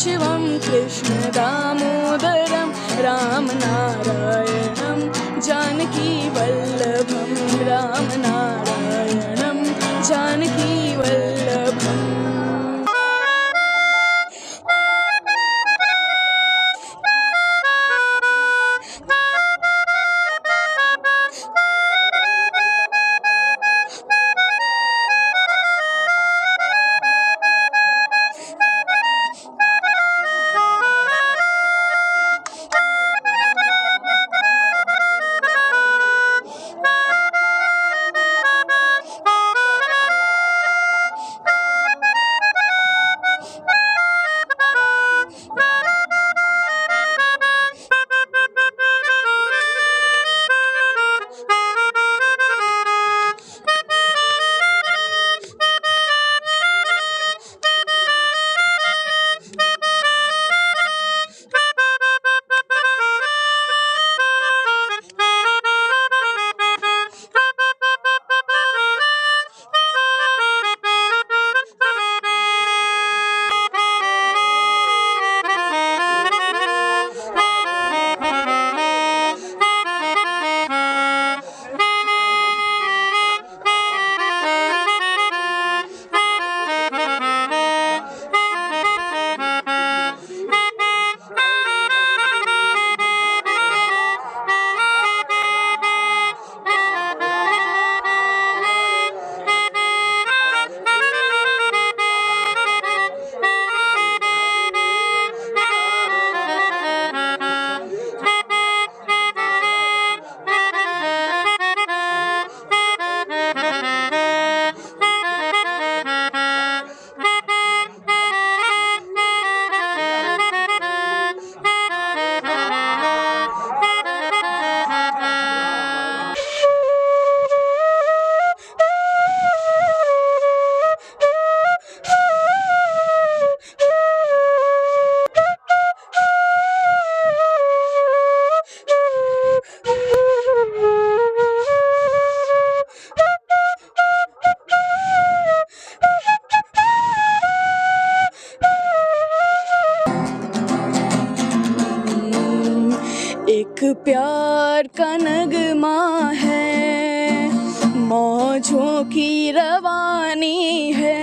शिवं कृष्ण दामोदरं रामनारायणं जानकी वल्लभं रामनारायणं जानकी वल्लभम्। एक प्यार का नगमा है, मौजों की रवानी है।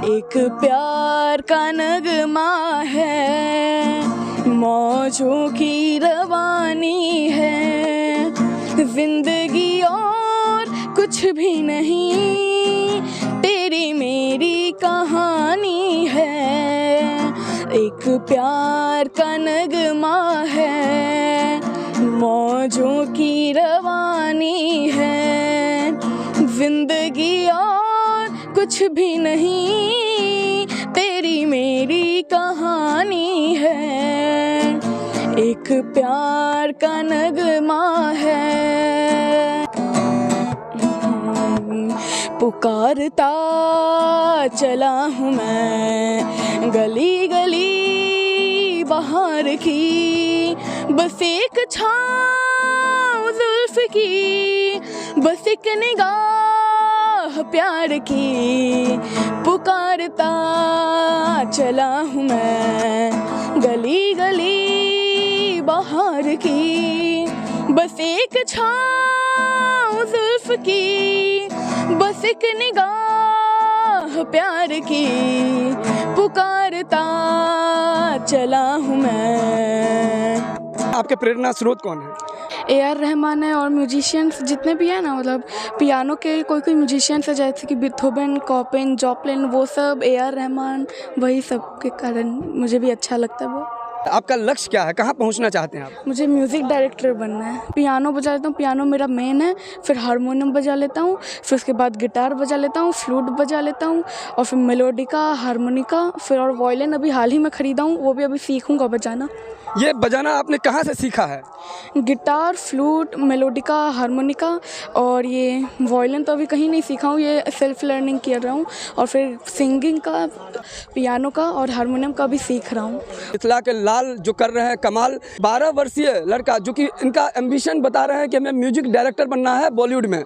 एक प्यार का नगमा है, मौजों की रवानी है। जिंदगी और कुछ भी नहीं, तेरी मेरी कहानी है। एक प्यार का नगमा है, मौजों की रवानी है। जिंदगी और कुछ भी नहीं, तेरी मेरी कहानी है। एक प्यार का नगमा है। पुकारता चला हूँ मैं गली गली बाहर की, बस एक छाँव जुल्फ की, बस एक निगाह प्यार की। पुकारता चला हूँ मैं गली गली बाहर की, बस एक छाँव जुल्फ की, बस एक निगाह प्यार की। पुकारता चला हूँ मैं। आपके प्रेरणा स्रोत कौन है? AR रहमान है, और म्यूजिशियंस जितने भी हैं ना, मतलब पियानो के कोई म्यूजिशियंस है जैसे कि बीथोवन, कॉपिन, जॉपलिन, वो सब AR रहमान, वही सब के कारण मुझे भी अच्छा लगता है वो। आपका लक्ष्य क्या है, कहाँ पहुँचना चाहते हैं आप? मुझे म्यूज़िक डायरेक्टर बनना है। पियानो बजा लेता हूँ, पियानो मेरा मेन है, फिर हारमोनियम बजा लेता हूँ, फिर उसके बाद गिटार बजा लेता हूँ, फ्लूट बजा लेता हूँ, और फिर मेलोडिका, हारमोनिका, फिर और वायलिन अभी हाल ही में ख़रीदा हूँ, वो भी अभी सीखूँगा बजाना। ये बजाना आपने कहाँ से सीखा है? गिटार, फ्लूट, मेलोडिका, हारमोनिका और ये वायलिन तो अभी कहीं नहीं सीखा हूँ, ये सेल्फ लर्निंग कर रहा हूँ। और फिर सिंगिंग का, पियानो का और हारमोनियम का भी सीख रहा हूँ। मिथिला के लाल जो कर रहे हैं कमाल, 12 वर्षीय लड़का जो कि इनका एम्बिशन बता रहे हैं कि हमें म्यूजिक डायरेक्टर बनना है बॉलीवुड में,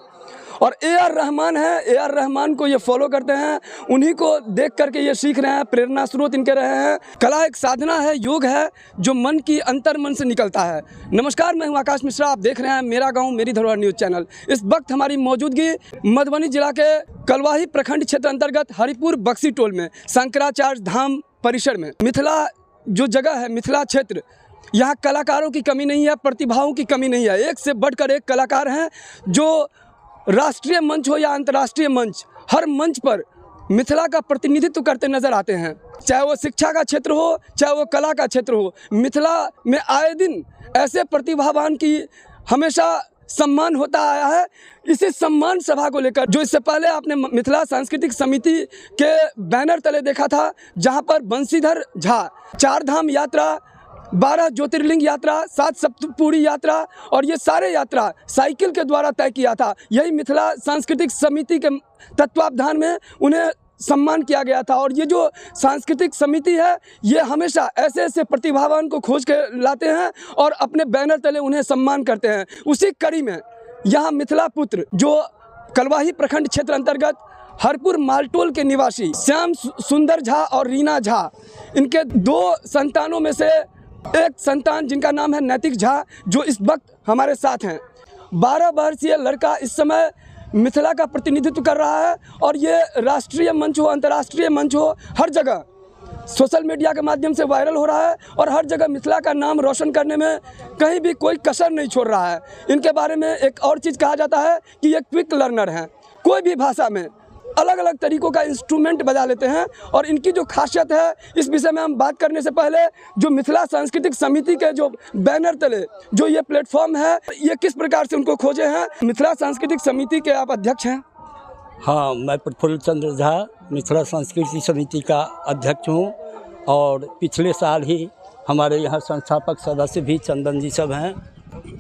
और AR रहमान है, AR रहमान को ये फॉलो करते हैं, उन्हीं को देख करके ये सीख रहे हैं, प्रेरणा स्रोत इनके रहे हैं। कला एक साधना है, योग है जो मन की अंतर मन से निकलता है। नमस्कार, मैं हूं आकाश मिश्रा, आप देख रहे हैं मेरा गांव मेरी धरोहर न्यूज़ चैनल। इस वक्त हमारी मौजूदगी मधुबनी जिला के कलवाही प्रखंड क्षेत्र अंतर्गत हरिपुर बक्सी टोल में शंकराचार्य धाम परिसर में। मिथिला जो जगह है, मिथिला क्षेत्र, यहाँ कलाकारों की कमी नहीं है, प्रतिभाओं की कमी नहीं है। एक से बढ़कर एक कलाकार हैं जो राष्ट्रीय मंच हो या अंतर्राष्ट्रीय मंच, हर मंच पर मिथिला का प्रतिनिधित्व करते नजर आते हैं। चाहे वो शिक्षा का क्षेत्र हो, चाहे वो कला का क्षेत्र हो, मिथिला में आए दिन ऐसे प्रतिभावान की हमेशा सम्मान होता आया है। इसी सम्मान सभा को लेकर जो इससे पहले आपने मिथिला सांस्कृतिक समिति के बैनर तले देखा था, जहां पर बंशीधर झा 4 धाम यात्रा, 12 ज्योतिर्लिंग यात्रा, 7 सप्तपुरी यात्रा और ये सारे यात्रा साइकिल के द्वारा तय किया था। यही मिथिला सांस्कृतिक समिति के तत्वावधान में उन्हें सम्मान किया गया था। और ये जो सांस्कृतिक समिति है, ये हमेशा ऐसे ऐसे प्रतिभावान को खोज के लाते हैं और अपने बैनर तले उन्हें सम्मान करते हैं। उसी कड़ी में यहाँ मिथिला पुत्र जो कलवाही प्रखंड क्षेत्र अंतर्गत हरपुर मालटोल के निवासी श्याम सुंदर झा और रीना झा, इनके 2 संतानों में से एक संतान जिनका नाम है नैतिक झा, जो इस वक्त हमारे साथ हैं। 12 वर्षीय लड़का इस समय मिथिला का प्रतिनिधित्व कर रहा है और ये राष्ट्रीय मंच हो, अंतर्राष्ट्रीय मंच हो, हर जगह सोशल मीडिया के माध्यम से वायरल हो रहा है और हर जगह मिथिला का नाम रोशन करने में कहीं भी कोई कसर नहीं छोड़ रहा है। इनके बारे में एक और चीज़ कहा जाता है कि ये क्विक लर्नर हैं, कोई भी भाषा में अलग अलग तरीक़ों का इंस्ट्रूमेंट बजा लेते हैं। और इनकी जो खासियत है, इस विषय में हम बात करने से पहले जो मिथिला सांस्कृतिक समिति के जो बैनर तले जो ये प्लेटफॉर्म है, ये किस प्रकार से उनको खोजे हैं। मिथिला सांस्कृतिक समिति के आप अध्यक्ष हैं? हाँ, मैं प्रफुल्ल चंद्र झा मिथिला सांस्कृतिक समिति का अध्यक्ष हूँ और पिछले साल ही हमारे यहाँ संस्थापक सदस्य भी चंदन जी सब हैं,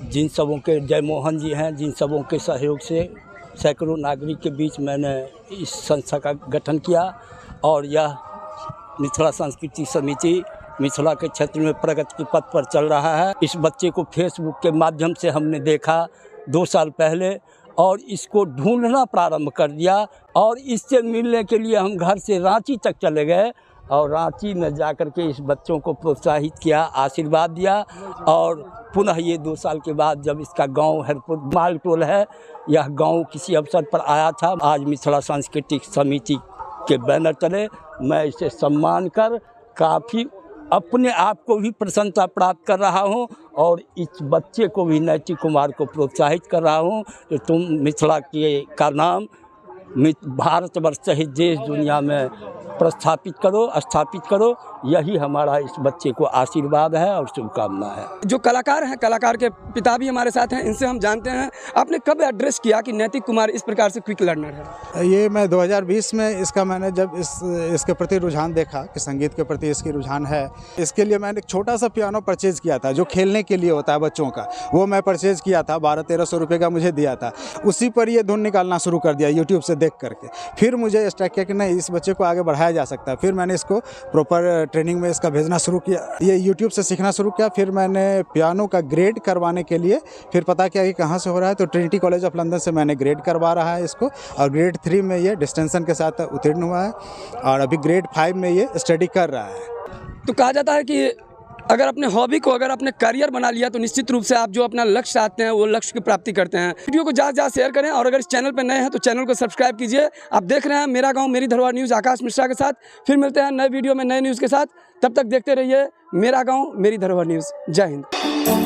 जिन सबों के जयमोहन जी हैं, जिन सबों के सहयोग से सैकड़ों नागरिक के बीच मैंने इस संस्था का गठन किया। और यह मिथिला सांस्कृतिक समिति मिथिला के क्षेत्र में प्रगति के पथ पर चल रहा है। इस बच्चे को फेसबुक के माध्यम से हमने देखा 2 साल पहले और इसको ढूंढना प्रारंभ कर दिया और इससे मिलने के लिए हम घर से रांची तक चले गए और रांची में जाकर के इस बच्चों को प्रोत्साहित किया, आशीर्वाद दिया। और पुनः ये 2 साल के बाद जब इसका गांव हरपुर मालटोल है, यह गांव किसी अवसर पर आया था, आज मिथिला सांस्कृतिक समिति के बैनर तले मैं इसे सम्मान कर काफ़ी अपने आप को भी प्रसन्नता प्राप्त कर रहा हूं और इस बच्चे को भी नैतिक कुमार को प्रोत्साहित कर रहा हूं कि तुम मिथिला के का नाम भारतवर्ष सहित देश दुनिया में प्रस्थापित करो, स्थापित करो। यही हमारा इस बच्चे को आशीर्वाद है और शुभकामना है। जो कलाकार हैं, कलाकार के पिता भी हमारे साथ हैं, इनसे हम जानते हैं आपने कब एड्रेस किया कि नैतिक कुमार इस प्रकार से क्विक लर्नर है? ये मैं 2020 में इसका मैंने जब इसके प्रति रुझान देखा कि संगीत के प्रति इसकी रुझान है, इसके लिए मैंने एक छोटा सा पियानो परचेज़ किया था जो खेलने के लिए होता है बच्चों का, वो मैं परचेज़ किया था, 1200-1300 रुपये का मुझे दिया था। उसी पर ये धुन निकालना शुरू कर दिया यूट्यूब से देख करके। फिर मुझे स्ट्राइक किया कि नहीं, इस बच्चे को आगे बढ़ाया जा सकता है। फिर मैंने इसको प्रॉपर ट्रेनिंग में इसका भेजना शुरू किया, ये यूट्यूब से सीखना शुरू किया। फिर मैंने पियानो का ग्रेड करवाने के लिए फिर पता किया कि कहाँ से हो रहा है, तो ट्रिनिटी कॉलेज ऑफ लंदन से मैंने ग्रेड करवा रहा है इसको और ग्रेड 3 में ये डिस्टिंक्शन के साथ उत्तीर्ण हुआ है और अभी ग्रेड 5 में ये स्टडी कर रहा है। तो कहा जाता है कि अगर अपने हॉबी को अगर अपने करियर बना लिया तो निश्चित रूप से आप जो अपना लक्ष्य चाहते हैं वो लक्ष्य की प्राप्ति करते हैं। वीडियो को ज़्यादा शेयर करें और अगर इस चैनल पर नए हैं तो चैनल को सब्सक्राइब कीजिए। आप देख रहे हैं मेरा गांव मेरी धरोहर न्यूज़ आकाश मिश्रा के साथ। फिर मिलते हैं नए वीडियो में नए न्यूज़ के साथ, तब तक देखते रहिए मेरा गांव मेरी धरोहर न्यूज़। जय हिंद।